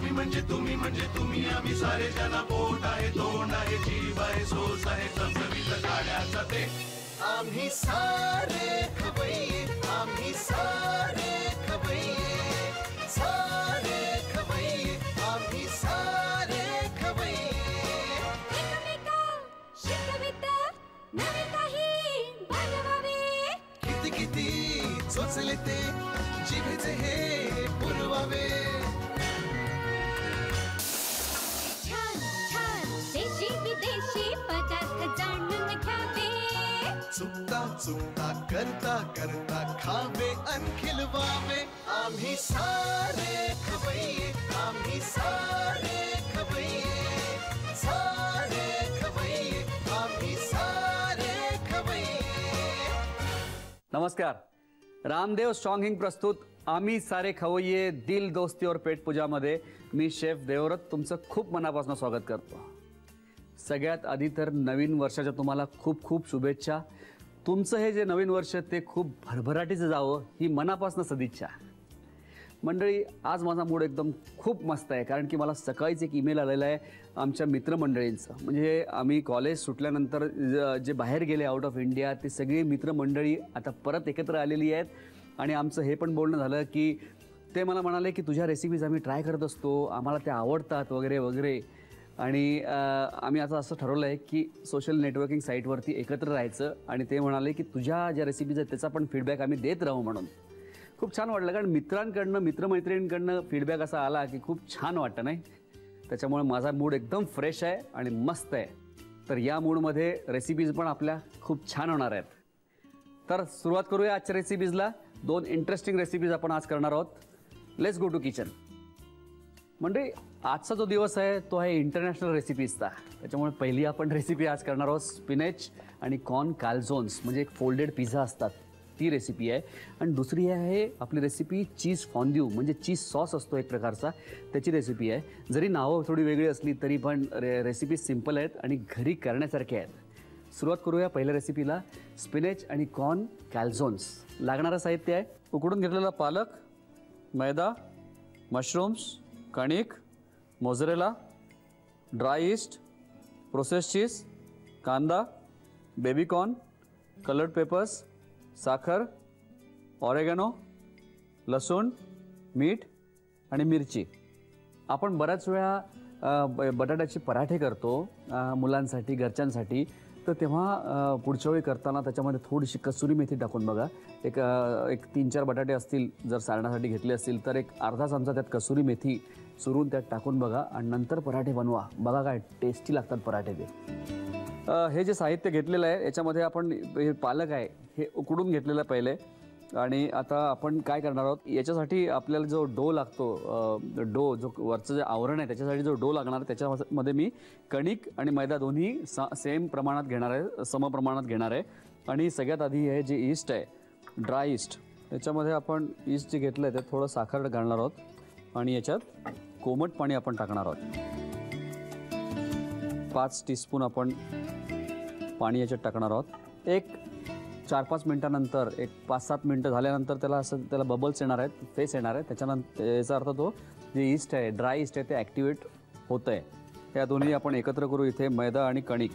आम्ही म्हणजे तुम्ही आम्ही सारे ज्याला पोट आहे तोंड आहे जीव आहे सोस आहे चमचमीत गाड्याचा ते आम्ही सारे खवय्ये आम्ही सारे खवय्ये सारे खवय्ये आम्ही सारे खवय्ये एकमेका शिकवित नवे काही बनवावे किती किती चोचले ते जिभेचे हे पुरवावे छान छान देशी विदेशी पदार्थ जाणून घ्यावे चुकता चुकता करता करता खावे अन खिलवावे आम्ही सारे खवय्ये आम्ही सारे खवय्ये सारे खवय्ये आम्ही सारे खवय्ये नमस्कार. रामदेव स्ट्रॉंग हिंग प्रस्तुत आम्ही सारे खवय्ये दिल दोस्ती और पेट पूजामध्ये मी शेफ देवरत तुमचं खूप मनापासून स्वागत करतो. सगळ्यात आधी तर नवीन वर्षाच्या तुम्हाला खूप खूप शुभेच्छा. तुमचं हे जे नवीन वर्ष ते खूप भरभराटीचं जावं ही मनापासून सदिच्छा. मंडळी, आज माझा मूड एकदम खूप मस्त आहे कारण की मला सकाळीच एक ईमेल आलेला आहे आमच्या मित्रमंडळींचं. म्हणजे आम्ही कॉलेज सुटल्यानंतर जे बाहेर गेले आउट ऑफ इंडिया ते सगळी मित्रमंडळी आता परत एकत्र आलेली आहेत आणि आमचं हे पण बोलणं झालं की ते मला म्हणाले की तुझ्या रेसिपीज आम्ही ट्राय करत असतो, आम्हाला त्या आवडतात वगैरे वगैरे. आणि आम्ही आता असं ठरवलं आहे की सोशल नेटवर्किंग साईटवरती एकत्र राहायचं आणि ते म्हणाले की तुझ्या ज्या रेसिपीज आहेत त्याचा पण फीडबॅक आम्ही देत राहू म्हणून. खूप छान वाटलं कारण मित्रांकडनं मित्रमैत्रिणींकडनं फीडबॅक असा आला की खूप छान वाटतं नाही. त्याच्यामुळे माझा मूड एकदम फ्रेश आहे आणि मस्त आहे. तर या मूडमध्ये रेसिपीज पण आपल्या खूप छान होणार आहेत. तर सुरुवात करूया आजच्या रेसिपीजला. 2 इंटरेस्टिंग रेसिपीज आपण आज करणार आहोत. Let's go to kitchen. म्हणजे आजचा जो दिवस आहे तो आहे इंटरनॅशनल रेसिपीजचा. त्याच्यामुळे पहिली आपण रेसिपी आज करणार आहोत स्पिनेच आणि कॉर्न कॅलझोन्स म्हणजे एक फोल्डेड पिझ्झा असतात ती रेसिपी आहे. आणि दुसरी आहे आपली रेसिपी चीज फॉन्ड्यू म्हणजे चीज सॉस असतो एक प्रकारचा त्याची रेसिपी आहे. जरी नावं थोडी वेगळी असली तरी पण रेसिपी सिम्पल आहेत आणि घरी करण्यासारखे आहेत. सुरुवात करूया पहिल्या रेसिपीला स्पिनेच आणि कॉर्न कॅलझोन्स. लागणारं साहित्य आहे उकडून घेतलेला पालक, मैदा, मशरूम्स, कणिक, मोझरेला, ड्राय ईस्ट, प्रोसेस चीज, कांदा, बेबीकॉर्न, कलर्ड पेपर्स, साखर, ऑरेगॅनो, लसूण, मीठ आणि मिरची. आपण बऱ्याच वेळा बटाट्याचे पराठे करतो मुलांसाठी घरच्यांसाठी. तर तेव्हा पुढच्या वेळी करताना त्याच्यामध्ये थोडीशी कसुरी मेथी टाकून बघा. एक 3-4 बटाटे असतील जर सारण्यासाठी घेतले असतील तर एक अर्धा चमचा त्यात कसुरी मेथी चुरून त्यात टाकून बघा आणि नंतर पराठे बनवा. बघा काय टेस्टी लागतात पराठे ते. हे जे साहित्य घेतलेलं आहे याच्यामध्ये आपण हे पालक आहे हे उकडून घेतलेलं पहिले. आणि आता आपण काय करणार आहोत याच्यासाठी आपल्याला जो डो लागतो डो जो वरचं जे आवरण आहे त्याच्यासाठी जो डो लागणार त्याच्यामध्ये मी कणिक आणि मैदा दोन्ही सेम प्रमाणात घेणार आहे, समप्रमाणात घेणार आहे. आणि सगळ्यात आधी हे जे ईस्ट आहे ड्राय ईस्ट याच्यामध्ये आपण ईस्ट जे घेतलं आहे ते थोडं साखर घालणार आहोत आणि याच्यात कोमट पाणी आपण टाकणार आहोत. 5 टीस्पून आपण पाणी याच्यात टाकणार आहोत. एक 4-5 मिनटानंतर एक 5-7 मिनटं झाल्यानंतर त्याला बबल्स येणार आहेत, फेस येणार आहे. त्याच्यानंतर याचा अर्थ तो जे ईस्ट आहे ड्राय ईस्ट आहे ते ॲक्टिवेट होतं आहे. या दोन्ही आपण एकत्र करू. इथे मैदा आणि कणिक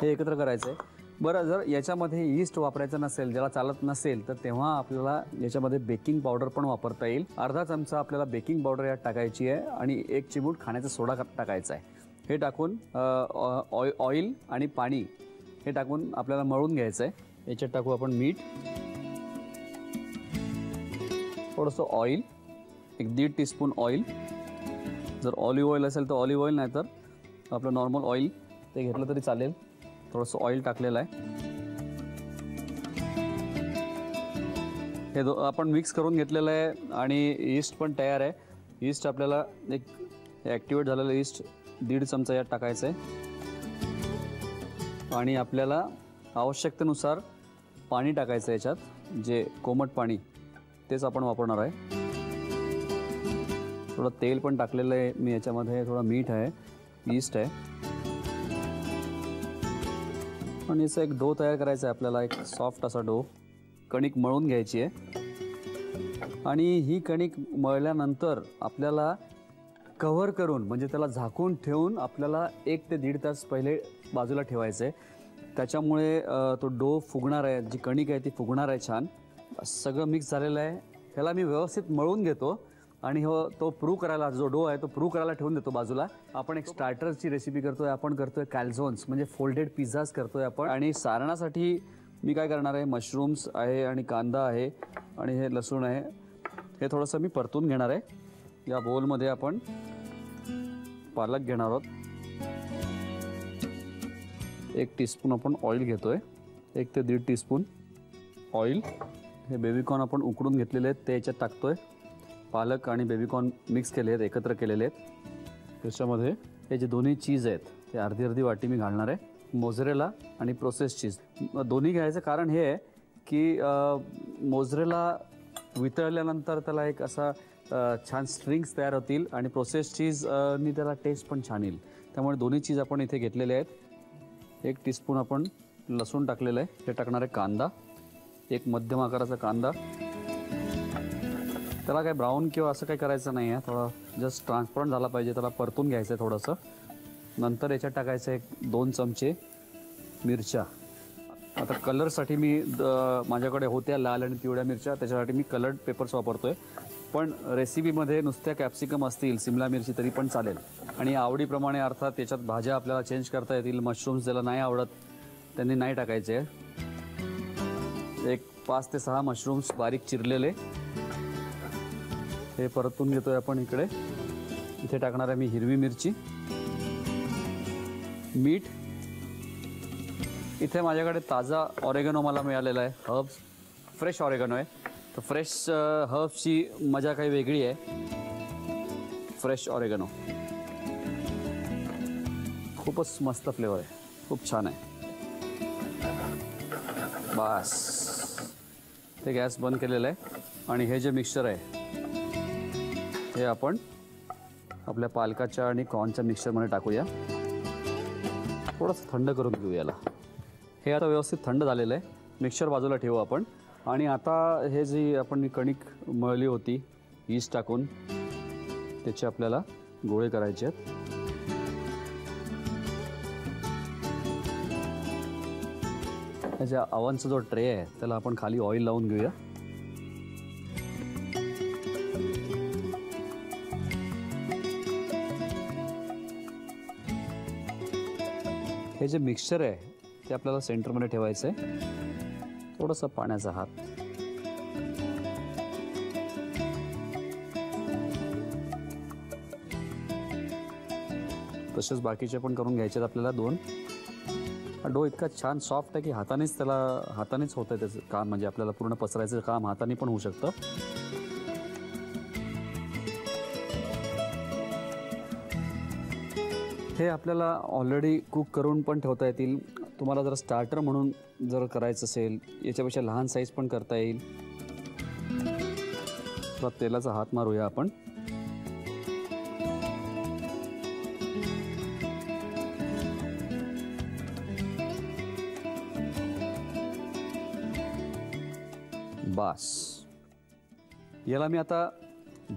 हे एकत्र करायचं आहे. बरं, जर याच्यामध्ये ईस्ट वापरायचं नसेल, ज्याला चालत नसेल तर तेव्हा आपल्याला याच्यामध्ये बेकिंग पावडर पण वापरता येईल. अर्धा चमचा आपल्याला बेकिंग पावडर यात टाकायची आहे आणि 1 चिमूट खाण्याचा सोडा टाकायचा आहे. हे टाकून ऑइल आणि पाणी हे टाकून आपल्याला मळून घ्यायचं आहे. याच्यात टाकू आपण मीठ, थोडंसं ऑइल, एक 1.5 टीस्पून ऑइल. जर ऑलिव्ह ऑइल असेल तर ऑलिव्ह ऑइल, नाही तर आपलं नॉर्मल ऑइल ते घेतलं तरी चालेल. थोडंसं ऑइल टाकलेलं आहे. हे आपण मिक्स करून घेतलेलं आहे आणि ईस्ट पण तयार आहे. ईस्ट आपल्याला एक ॲक्टिवेट झालेलं ईस्ट 1.5 चमचा यात टाकायचं आहे. आणि आपल्याला आवश्यकतेनुसार पाणी टाकायचं आहे याच्यात, जे कोमट पाणी तेच आपण वापरणार आहे. थोडं तेल पण टाकलेलं आहे मी याच्यामध्ये, थोडं मीठ आहे, ईस्ट आहे. आणि याचा एक डो तयार करायचा आहे आपल्याला, एक सॉफ्ट असा डो. कणिक मळून घ्यायची आहे आणि ही कणिक मळल्यानंतर आपल्याला कव्हर करून म्हणजे त्याला झाकून ठेवून आपल्याला 1 ते 1.5 तास पहिले बाजूला ठेवायचं आहे. त्याच्यामुळे तो डो फुगणार आहे, जी कणिक आहे ती फुगणार आहे छान. सगळं मिक्स झालेलं आहे. ह्याला मी व्यवस्थित मळून घेतो आणि तो प्रूव्ह करायला, जो डो आहे तो प्रूव्ह करायला ठेवून देतो बाजूला. आपण एक स्टार्टरची रेसिपी करतोय. आपण करतोय कॅल्झोन्स म्हणजे फोल्डेड पिझ्झाज करतोय आपण. आणि सारणासाठी मी काय करणार आहे, मशरूम्स आहे आणि कांदा आहे आणि हे लसूण आहे. हे थोडंसं मी परतून घेणार आहे. या बोलमध्ये आपण पालक घेणार आहोत. 1 टीस्पून आपण ऑइल घेतोय, 1 ते 1.5 टीस्पून ऑइल. हे बेबीकॉर्न आपण उकडून घेतलेले आहेत ते याच्यात टाकतोय. पालक आणि बेबीकॉर्न मिक्स केले आहेत, एकत्र केलेले आहेत. त्याच्यामध्ये हे जे दोन्ही चीज आहेत ते अर्धी वाटी मी घालणार आहे. मोझरेला आणि प्रोसेस चीज दोन्ही घ्यायचं कारण हे आहे की मोझरेला वितळल्यानंतर त्याला एक असा छान स्ट्रिंग्स तयार होतील आणि प्रोसेस चीजनी त्याला टेस्ट पण छान येईल. त्यामुळे दोन्ही चीज आपण इथे घेतलेले आहेत. 1 टीस्पून आपण लसूण टाकलेलं आहे. हे टाकणार आहे कांदा, एक मध्यम आकाराचा कांदा. त्याला काय ब्राऊन किंवा असं काही करायचं नाही आहे, थोडं जस्ट ट्रान्सपरंट झाला पाहिजे, त्याला परतून घ्यायचं आहे थोडंसं. नंतर याच्यात टाकायचं आहे 2 चमचे मिरच्या. आता कलरसाठी मी माझ्याकडे होत्या लाल आणि पिवळ्या मिरच्या, त्याच्यासाठी मी कलर्ड पेपर्स वापरतो आहे. पण रेसिपीमध्ये नुसत्या कॅप्सिकम असतील, सिमला मिरची तरी पण चालेल. आणि आवडीप्रमाणे अर्थात त्याच्यात भाज्या आपल्याला चेंज करता येतील. मशरूम्स ज्याला नाही आवडत त्यांनी नाही टाकायचे. एक 5 ते 6 मशरूम्स बारीक चिरलेले हे परतून घेतोय आपण इकडे. इथे टाकणार आहे मी हिरवी मिरची, मीठ. इथे माझ्याकडे ताजा ऑरेगनो मला मिळालेला आहे, हर्ब्स, फ्रेश ऑरेगनो आहे. तर फ्रेश हर्ब्सची मजा काही वेगळी आहे. फ्रेश ऑरेगनो खूपच मस्त फ्लेवर आहे, खूप छान आहे. बस ते गॅस बंद केलेलं आहे. आणि हे जे मिक्सचर आहे हे आपण आपल्या पालकाच्या आणि कॉर्नच्या मिक्सचरमध्ये टाकूया. थोडंसं थंड करून घेऊ याला. हे आता व्यवस्थित थंड झालेलं आहे. मिक्सचर बाजूला ठेवू आपण. आणि आता हे जी आपण कणिक मळली होती यीस्ट टाकून, त्याचे आपल्याला गोळे करायचे आहेत. ह्याच्या अवनचा जो ट्रे आहे त्याला आपण खाली ऑइल लावून घेऊया. हे जे मिक्सचर आहे ते आपल्याला सेंटरमध्ये ठेवायचं आहे. थोडंसं पाण्याचा हात. तसेच बाकीचे पण करून घ्यायचे आपल्याला 2. हा डो इतका छान सॉफ्ट आहे की हातानेच होतं त्याचं काम. म्हणजे आपल्याला पूर्ण पसरायचं काम हाताने पण होऊ शकतं. हे आपल्याला ऑलरेडी कुक करून पण ठेवता येतील. तुम्हाला जर स्टार्टर म्हणून जर करायचं असेल, याच्यापेक्षा लहान साईज पण करता येईल. थोडा तेलाचा हात मारूया आपण. बस याला मी आता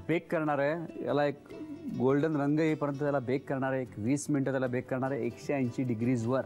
बेक करणार आहे. याला एक गोल्डन रंग येईपर्यंत त्याला बेक करणार आहे. 20 मिनिटं त्याला बेक करणार आहे 180 डिग्रीजवर.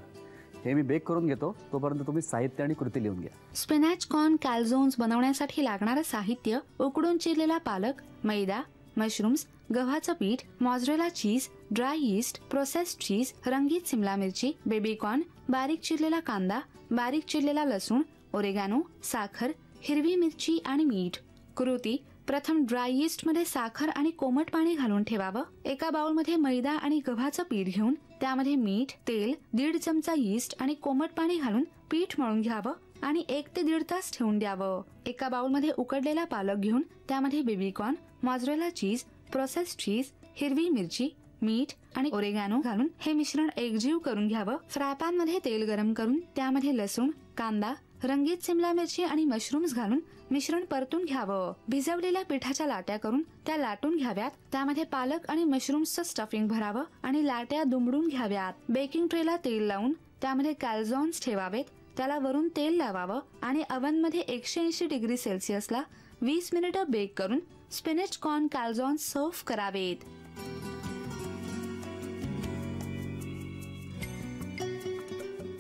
हे मी बेक करून घेतो. तोपर्यंत तुम्ही साहित्य आणि कृती लिहून घ्या. स्पिनॅच कॉर्न कॅल्झोन्स बनवण्यासाठी लागणारं साहित्य: उकडून चिरलेला पालक, मैदा, मशरूम्स, गव्हाचं पीठ, मोझरेला चीज, ड्राय यीस्ट, प्रोसेस्ड चीज, रंगीत सिमला मिरची, बेबीकॉर्न, बारीक चिरलेला कांदा, बारीक चिरलेला लसूण, ओरेगानो, साखर, हिरवी मिरची आणि मीठ. कृती: प्रथम ड्राय यीस्ट मध्ये साखर आणि कोमट पाणी घालून ठेवावं. एका बाउलमध्ये मैदा आणि गव्हाचं पीठ घेऊन त्यामध्ये मीठ, तेल, 1.5 चमचा यीस्ट आणि कोमट पाणी घालून पीठ मळून घ्यावं आणि 1 ते 1.5 तास ठेवून द्यावं. एका बाउलमध्ये उकडलेला पालक घेऊन त्यामध्ये बेबीकॉर्न, मोझरेला चीज, प्रोसेस्ड चीज, हिरवी मिरची, मीठ आणि ओरेगानो घालून हे मिश्रण एकजीव करून घ्यावं. फ्रायपॅन मध्ये तेल गरम करून त्यामध्ये लसूण, कांदा, रंगीत सिमला मिरची आणि मशरूम्स घालून मिश्रण परतून घ्यावं. भिजवलेल्या पिठाच्या लाट्या करून त्या लाटून घ्याव्यात. त्यामध्ये पालक आणि मशरूम्सचं स्टफिंग भरावं आणि लाट्या दुमडून घ्याव्यात. बेकिंग ट्रेला तेल लावून त्यामध्ये कॅल्झोन्स ठेवावेत. त्याला वरून तेल लावावं आणि अवनमध्ये 180 डिग्री सेल्सिअसला 20 मिनिटं बेक करून स्पिनच कॉर्न कॅल्झॉन्स सर्व्ह करावेत.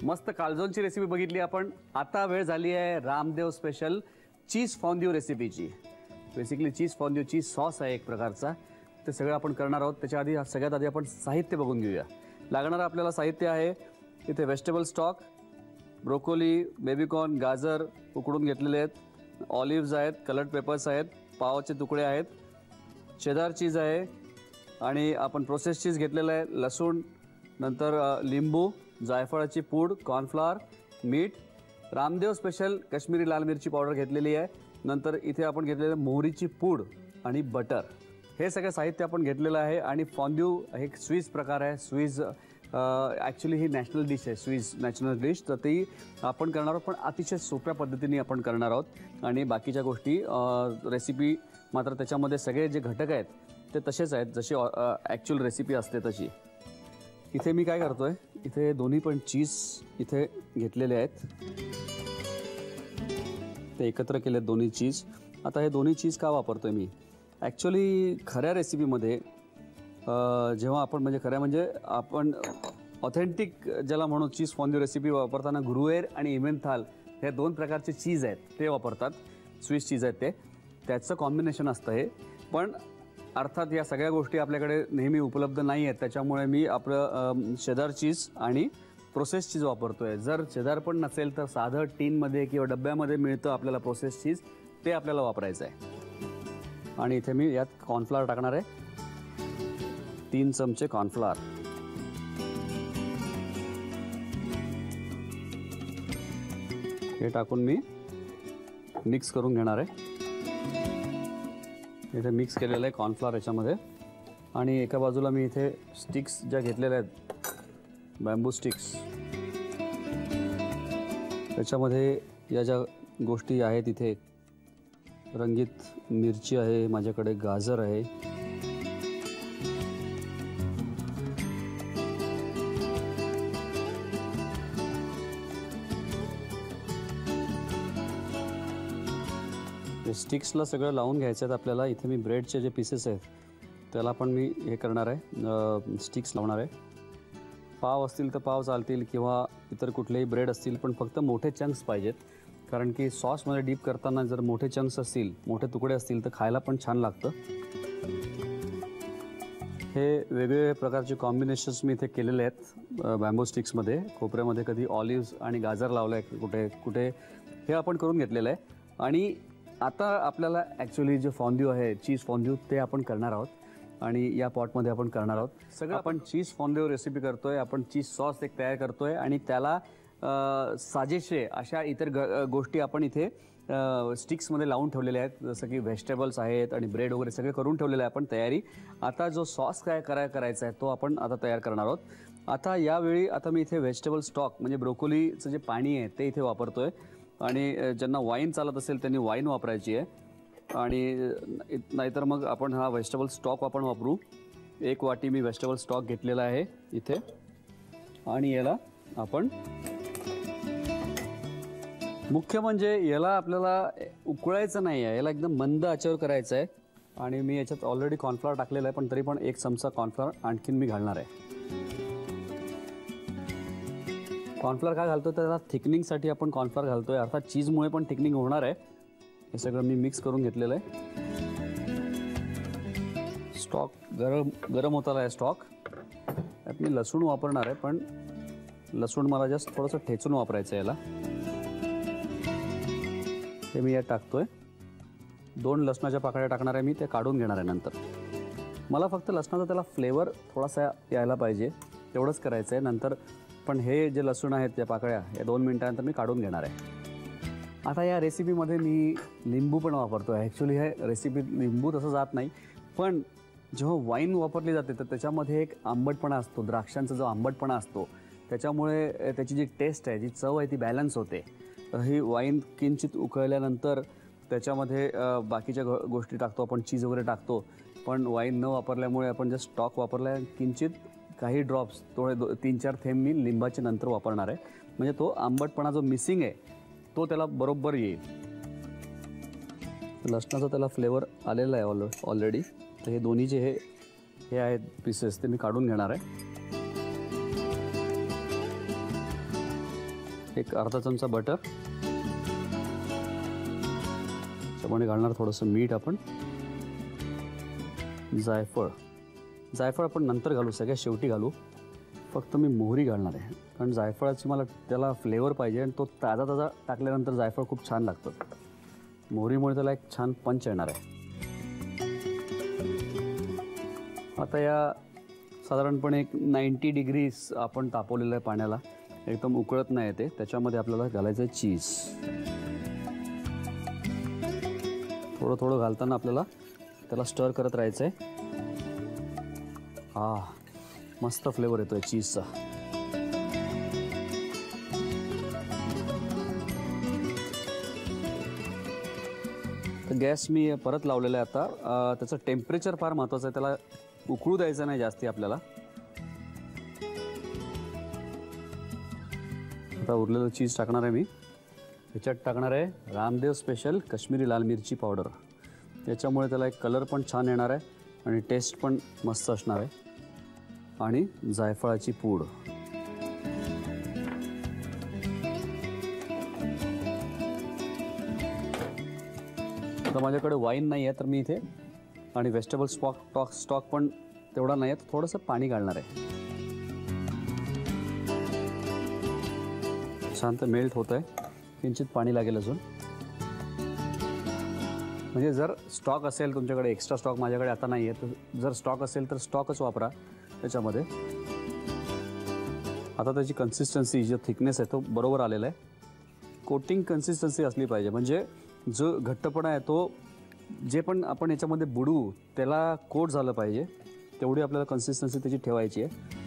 मस्त कालझोनची रेसिपी बघितली आपण. आता वेळ झाली आहे रामदेव स्पेशल चीज फॉन्ड्यू रेसिपीची. बेसिकली चीज फॉन्ड्यू चीज सॉस आहे एक प्रकारचा. ते सगळं आपण करणार आहोत. त्याच्या आधी सगळ्यात आधी आपण साहित्य बघून घेऊया. लागणारं आपल्याला साहित्य आहे इथे व्हेजिटेबल स्टॉक, ब्रोकोली, बेबीकॉर्न, गाजर उकडून घेतलेले आहेत, ऑलिव्हज आहेत, कलर्ड पेपर्स आहेत, पावाचे तुकडे आहेत, चेदार चीज आहे आणि आपण प्रोसेस चीज घेतलेलं आहे, लसूण, नंतर लिंबू, जायफळाची पूड, कॉर्नफ्लॉवर, मीठ, रामदेव स्पेशल काश्मीरी लाल मिरची पावडर घेतलेली आहे, नंतर इथे आपण घेतलेलं मोहरीची पूड आणि बटर. हे सगळं साहित्य आपण घेतलेलं आहे. आणि फॉन्ड्यू हे एक स्विस प्रकार आहे. स्विस ॲक्च्युली ही नॅशनल डिश आहे, स्विस नॅशनल डिश. तर ती आपण करणार आहोत पण अतिशय सोप्या पद्धतीने आपण करणार आहोत. आणि बाकीच्या गोष्टी रेसिपी मात्र त्याच्यामध्ये सगळे जे घटक आहेत ते तसेच आहेत जशी ॲक्च्युअल रेसिपी असते तशी. इथे मी काय करतो आहे, इथे दोन्ही पण चीज इथे घेतलेले आहेत, ते एकत्र केले आहेत दोन्ही चीज. आता हे दोन्ही चीज का वापरतो आहे मी, ॲक्च्युली खऱ्या रेसिपीमध्ये जेव्हा आपण म्हणजे आपण ऑथेंटिक ज्याला म्हणू चीज फॉन्ड्यू रेसिपी वापरताना ग्रुएर आणि इमेनथाल हे दोन प्रकारचे चीज आहेत ते वापरतात. स्विस चीज आहेत ते, त्याचं कॉम्बिनेशन असतं हे. पण अर्थात या सगळ्या गोष्टी आपल्याकडे नेहमी उपलब्ध नाही आहेत, त्याच्यामुळे मी आपलं शेदार चीज आणि प्रोसेस चीज वापरतो आहे. जर शेदार पण नसेल तर साधं टीनमध्ये किंवा डब्यामध्ये मिळतं आपल्याला प्रोसेस चीज, ते आपल्याला वापरायचं आहे. आणि इथे मी यात कॉर्नफ्लॉवर टाकणार आहे, 3 चमचे कॉर्नफ्लॉवर. हे टाकून मी मिक्स करून घेणार आहे. इथे मिक्स केलेलं आहे कॉर्नफ्लॉवर याच्यामध्ये. आणि एका बाजूला मी इथे स्टिक्स ज्या घेतलेल्या आहेत, बॅम्बू स्टिक्स, त्याच्यामध्ये या ज्या गोष्टी आहेत इथे रंगीत मिरची आहे, माझ्याकडे गाजर आहे, स्टिक्सला सगळं लावून घ्यायचं आहेत आपल्याला. इथे मी ब्रेडचे जे पीसेस आहेत त्याला पण मी हे करणार आहे, स्टिक्स लावणार आहे. पाव असतील तर पाव चालतील किंवा इतर कुठलेही ब्रेड असतील, पण फक्त मोठे चंक्स पाहिजेत. कारण की सॉसमध्ये डीप करताना जर मोठे चंक्स असतील, मोठे तुकडे असतील तर खायला पण छान लागतं. हे वेगवेगळे प्रकारचे कॉम्बिनेशन्स मी इथे केलेले आहेत बॅम्बू स्टिक्समध्ये. खोबऱ्यामध्ये कधी ऑलिव्हज आणि गाजर लावलं आहे, कुठे कुठे हे आपण करून घेतलेलं आहे. आणि आता आपल्याला ॲक्च्युली जे फॉन्ड्यू आहे चीज फॉन्ड्यू ते आपण करणार आहोत आणि या पॉटमध्ये आपण करणार आहोत. सगळं आपण चीज फॉन्ड्यू रेसिपी करतो आहे. आपण चीज सॉस एक तयार करतो आहे आणि त्याला साजेशे अशा इतर गोष्टी आपण इथे स्टिक्समध्ये लावून ठेवलेल्या आहेत, जसं की व्हेजिटेबल्स आहेत आणि ब्रेड वगैरे सगळे करून ठेवलेलं आहे आपण तयारी. आता जो सॉस काय करायचा आहे तो आपण आता तयार करणार आहोत. आता यावेळी आता मी इथे व्हेजिटेबल स्टॉक म्हणजे ब्रोकोलीचं जे पाणी आहे ते इथे वापरतो आहे. आणि ज्यांना वाईन चालत असेल त्यांनी वाईन वापरायची आहे. आणि नाहीतर मग आपण हा व्हेजिटेबल स्टॉक आपण वापरू. 1 वाटी मी व्हेजिटेबल स्टॉक घेतलेला आहे इथे. आणि याला आपण मुख्य म्हणजे याला आपल्याला उकळायचं नाही आहे, याला एकदम मंद आचेवर करायचं आहे. आणि मी याच्यात ऑलरेडी कॉर्नफ्लॉवर टाकलेलं आहे, पण तरी पण 1 चमचा कॉर्नफ्लॉवर आणखीन मी घालणार आहे. कॉर्नफ्लॉवर काय घालतो त्याला थिकनिंगसाठी आपण कॉर्नफ्लॉवर घालतो आहे. अर्थात चीजमुळे पण थिकनिंग होणार आहे. हे सगळं मी मिक्स करून घेतलेलं आहे. स्टॉक गरम होताला आहे स्टॉक. त्यात मी लसूण वापरणार आहे, पण लसूण मला जस्ट थोडंसं ठेचून वापरायचं आहे याला. हे मी यात टाकतोय. 2 लसणाच्या पाकळ्या टाकणार आहे मी, ते काढून घेणार आहे नंतर. मला फक्त लसणाचा त्याला फ्लेवर थोडासा यायला पाहिजे तेवढंच करायचं आहे नंतर. पण हे जे लसूण आहेत त्या पाकळ्या या 2 मिनिटानंतर मी काढून घेणार आहे. आता या रेसिपीमध्ये मी लिंबू पण वापरतो आहे. ॲक्च्युली हे रेसिपीत लिंबू तसं जात नाही, पण जेव्हा वाईन वापरली जाते तर त्याच्यामध्ये एक आंबटपणा असतो, द्राक्षांचा जो आंबटपणा असतो त्याच्यामुळे त्याची जी टेस्ट आहे, जी चव आहे ती बॅलन्स होते. ही वाईन किंचित उकळल्यानंतर त्याच्यामध्ये बाकीच्या गोष्टी टाकतो आपण, चीज वगैरे टाकतो. पण वाईन न वापरल्यामुळे आपण जे स्टॉक वापरला आहे किंचित काही ड्रॉप्स थोडे 3-4 थेंब मी लिंबाचे नंतर वापरणार आहे. म्हणजे तो आंबटपणा जो मिसिंग आहे तो त्याला बरोबर येईल. लसणाचा त्याला फ्लेवर आलेला आहे ऑलरेडी. तर हे दोन्ही जे हे आहेत पीसेस ते मी काढून घेणार आहे. एक अर्धा चमचा बटर, त्याच्यामध्ये घालणार थोडंसं मीठ आपण. जायफळ आपण नंतर घालू, सगळ्यात शेवटी घालू. फक्त मी मोहरी घालणार आहे कारण जायफळाची मला त्याला फ्लेवर पाहिजे आणि तो ताजा टाकल्यानंतर जायफळ खूप छान लागतं. मोहरीमुळे त्याला एक छान पंच येणार आहे. आता या साधारणपणे एक 90 डिग्रीज आपण तापवलेलं आहे पाण्याला, एकदम उकळत नाही येते. त्याच्यामध्ये आपल्याला घालायचं आहे चीज. थोडं थोडं घालताना आपल्याला त्याला स्टर करत राहायचं आहे. मस्त फ्लेवर येतोय चीजचा. तर गॅस मी परत लावलेला आहे आता. त्याचं टेम्परेचर फार महत्त्वाचं आहे, त्याला उकळू द्यायचं नाही जास्ती आपल्याला. आता उरलेलं चीज टाकणार आहे मी. ह्याच्यात टाकणार आहे रामदेव स्पेशल काश्मीरी लाल मिरची पावडर. याच्यामुळे त्याला एक कलर पण छान येणार आहे आणि टेस्ट पण मस्त असणार आहे. आणि जायफळाची पूड. आता माझ्याकडे वाईन नाही आहे तर मी इथे, आणि व्हेजिटेबल स्टॉक पण तेवढा नाही आहे, तर थोडंसं पाणी घालणार आहे. शांत मेल्ट होत आहे. किंचित पाणी लागेल अजून. म्हणजे जर स्टॉक असेल तुमच्याकडे, एक्स्ट्रा स्टॉक माझ्याकडे आता नाही आहे, तर जर स्टॉक असेल तर स्टॉकच वापरा त्याच्यामध्ये. आता त्याची कन्सिस्टन्सी, जो थिकनेस आहे तो बरोबर आलेला आहे. कोटिंग कन्सिस्टन्सी असली पाहिजे, म्हणजे जो घट्टपणा आहे तो जे पण आपण याच्यामध्ये बुडवू त्याला कोट झालं पाहिजे, तेवढी आपल्याला कन्सिस्टन्सी त्याची ठेवायची आहे.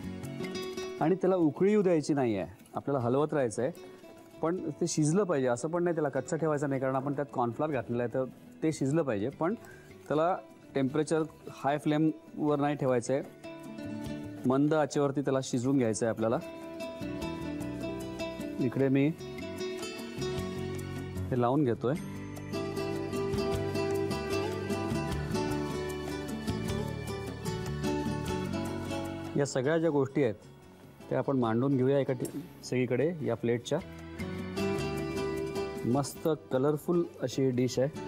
आणि त्याला उकळी येऊ द्यायची नाही आहे, आपल्याला हलवत राहायचं आहे. पण ते शिजलं पाहिजे, असं पण नाही त्याला कच्चा ठेवायचं नाही, कारण आपण त्यात कॉर्नफ्लॉवर घातलेलं आहे, तर ते शिजलं पाहिजे. पण त्याला टेम्परेचर हाय फ्लेमवर नाही ठेवायचं आहे, मंद आचेवरती त्याला शिजवून घ्यायचं आहे आपल्याला. इकडे मी हे लावून घेतोय. या सगळ्या ज्या गोष्टी आहेत त्या आपण मांडून घेऊया एका सगळीकडे या प्लेटच्या. मस्त कलरफुल अशी डिश आहे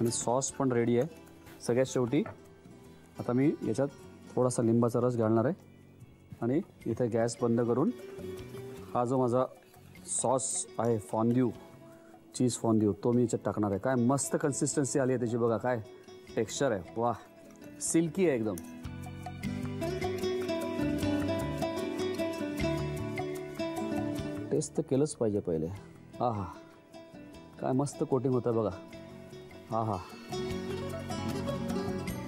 आणि सॉस पण रेडी आहे. सगळ्यात शेवटी आता मी याच्यात थोडासा लिंबाचा रस घालणार आहे आणि इथे गॅस बंद करून हा जो माझा सॉस आहे फॉन्ड्यू, चीज फॉन्ड्यू, तो मी याच्यात टाकणार आहे. काय मस्त कन्सिस्टन्सी आली आहे त्याची, बघा काय टेक्स्चर आहे, वाह, सिल्की आहे एकदम. टेस्ट तर केलंच पाहिजे पहिले. काय मस्त कोटिंग होतं बघा.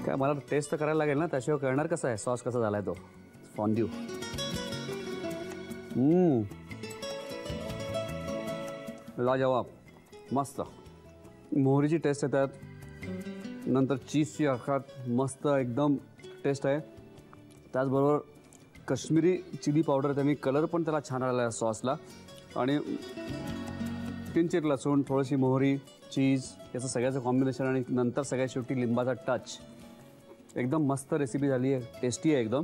काय मला टेस्ट तर करायला लागेल ना, त्याशिवाय कळणार कसं आहे सॉस कसा झाला आहे तो फॉन्ड्यू. लाजवाब, मस्त. मोहरीची टेस्ट आहे त्यात, नंतर चीजची आखात मस्त एकदम टेस्ट आहे. त्याचबरोबर काश्मीरी चिली पावडर, त्यामुळे कलर पण त्याला छान आलेला आहे सॉसला. आणि किंचित लसूण, थोडीशी मोहरी, चीज, याचं सगळ्याचं कॉम्बिनेशन आणि नंतर सगळ्यात शेवटी लिंबाचा टच. एकदम मस्त रेसिपी झाली आहे, टेस्टी आहे एकदम.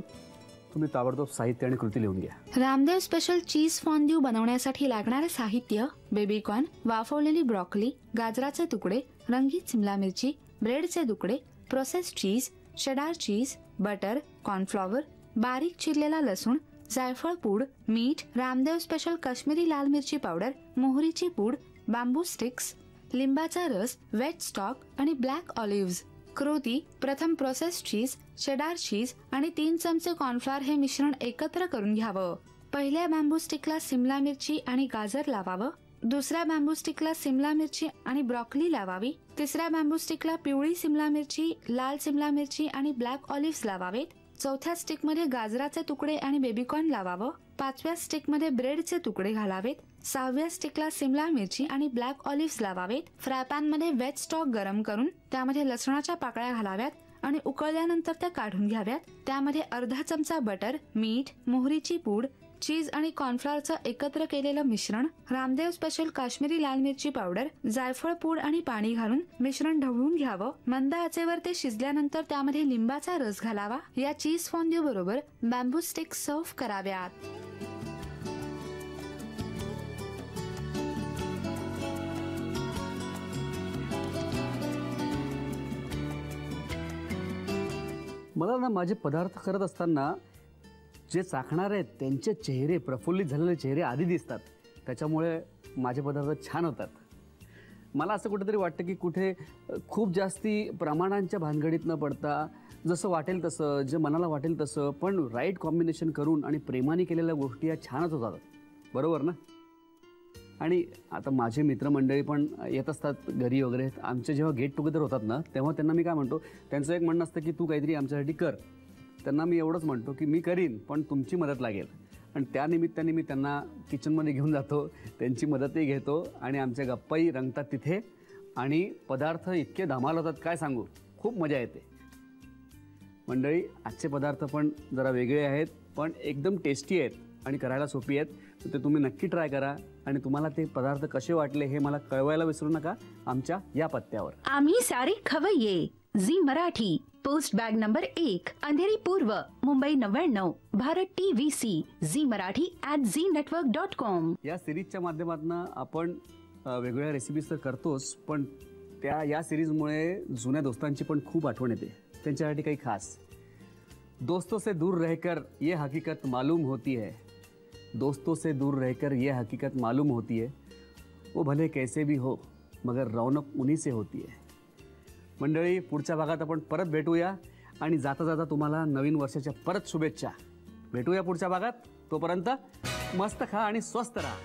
तुम्ही ताबडतोब साहित्य आणि कृती लिहून घ्या. रामदेव स्पेशल चीज फॉन्ड्यू बनवण्यासाठी लागणारे साहित्य: बेबीकॉर्न, वाफवलेली ब्रॉकली, गाजराचे तुकडे, रंगीत सिमला मिरची, ब्रेडचे तुकडे, प्रोसेस्ड चीज, शेडार चीज, बटर, कॉर्नफ्लॉवर, बारीक चिरलेला लसूण, जायफळ पूड, मीठ, रामदेव स्पेशल काश्मीरी लाल मिरची पावडर, मोहरीची पूड, बांबू स्टिक्स, लिंबाचा रस, वेट स्टॉक आणि ब्लॅक ऑलिव्हज. कृती: प्रथम प्रोसेस्ड चीज, शेडार चीज आणि 3 चमचे कॉर्नफ्लॉवर हे मिश्रण एकत्र करून घ्यावं. पहिल्या बॅम्बू स्टिकला सिमला मिरची आणि गाजर लावावं. दुसऱ्या बॅम्बू स्टिकला सिमला मिरची आणि ब्रॉकली लावावी. तिसऱ्या बॅम्बू स्टिकला पिवळी सिमला मिरची, लाल सिमला मिरची आणि ब्लॅक ऑलिव्हज लावावेत. चौथ्या स्टिकमध्ये गाजराचे तुकडे आणि बेबीकॉर्न लावावं. 5व्या स्टिकमध्ये ब्रेडचे तुकडे घालावेत. 6व्या स्टिकला सिमला मिरची आणि ब्लॅक ऑलिव्हज लावावेत. फ्रायपॅनमध्ये वेट स्टॉक गरम करून त्यामध्ये लसणाच्या पाकळ्या घालाव्यात आणि उकळल्यानंतर त्या काढून घ्याव्यात. त्यामध्ये अर्धा चमचा बटर, मीठ, मोहरीची पूड, चीज आणि कॉर्नफ्लॉवरचं एकत्र केलेलं मिश्रण, रामदेव स्पेशल काश्मीरी लाल मिरची पावडर, जायफळ पूड आणि पाणी घालून मिश्रण ढवळून घ्यावं. मंद आचेवर ते शिजल्यानंतर त्यामध्ये लिंबाचा रस घालावा. या चीज फॉन्ड्यू बरोबर बॅम्बू स्टिक सर्व्ह कराव्यात. मला ना माझे पदार्थ करत असताना जे चाखणार आहेत त्यांचे चेहरे, प्रफुल्लित झालेले चेहरे आधी दिसतात. त्याच्यामुळे माझे पदार्थ छान होतात. मला असं कुठेतरी वाटतं की कुठे खूप जास्ती प्रमाणांच्या भानगडीत न पडता जसं वाटेल तसं, जे मनाला वाटेल तसं, पण राईट कॉम्बिनेशन करून आणि प्रेमाने केलेल्या गोष्टी या छानच होतात. बरोबर ना? आणि आता माझे मित्रमंडळी पण येत असतात घरी वगैरे. आमचे जेव्हा गेट टुगेदर होतात ना, तेव्हा त्यांना मी काय म्हणतो, त्यांचं एक म्हणणं असतं की तू काहीतरी आमच्यासाठी कर. त्यांना मी एवढंच म्हणतो की मी करीन, पण तुमची मदत लागेल. आणि त्या निमित्ताने मी त्यांना किचनमध्ये घेऊन जातो, त्यांची मदतही घेतो आणि आमच्या गप्पाही रंगतात तिथे. आणि पदार्थ इतके धमाल होतात काय सांगू, खूप मजा येते. मंडळी, आजचे पदार्थ पण जरा वेगळे आहेत, पण एकदम टेस्टी आहेत आणि करायला सोपी आहेत. तर ते तुम्ही नक्की ट्राय करा आणि तुम्हाला ते पदार्थ कसे वाटले हे मला कळवायला विसरू नका आमच्या या पत्त्यावर. आम्ही सारे खवय्ये, Zee Marathi, post bag number 1, Andheri पूर्व, मुंबई 99, भारत TVC, झी मराठी @ZNetwork.com. या सिरीजच्या माध्यमातून आपण वेगवेगळ्या रेसिपीज तर करतोच, पण या सिरीजमुळे जुन्या दोस्तांची पण खूप आठवण येते. त्यांच्यासाठी काही खास. दोस्तों से दूर रहकर ये हकीकत मालूम होती है, दोस्तों से दूर रहकर ये हकीकत मालूम होती है, वो भले कैसे भी हो मगर रौनक उन्हीं से होती है. मंडळी, पुढच्या भागात आपण परत भेटूया आणि जाता जाता तुम्हाला नवीन वर्षाच्या परत शुभेच्छा. भेटूया पुढच्या भागात. तोपर्यंत मस्त खा आणि स्वस्त राहा.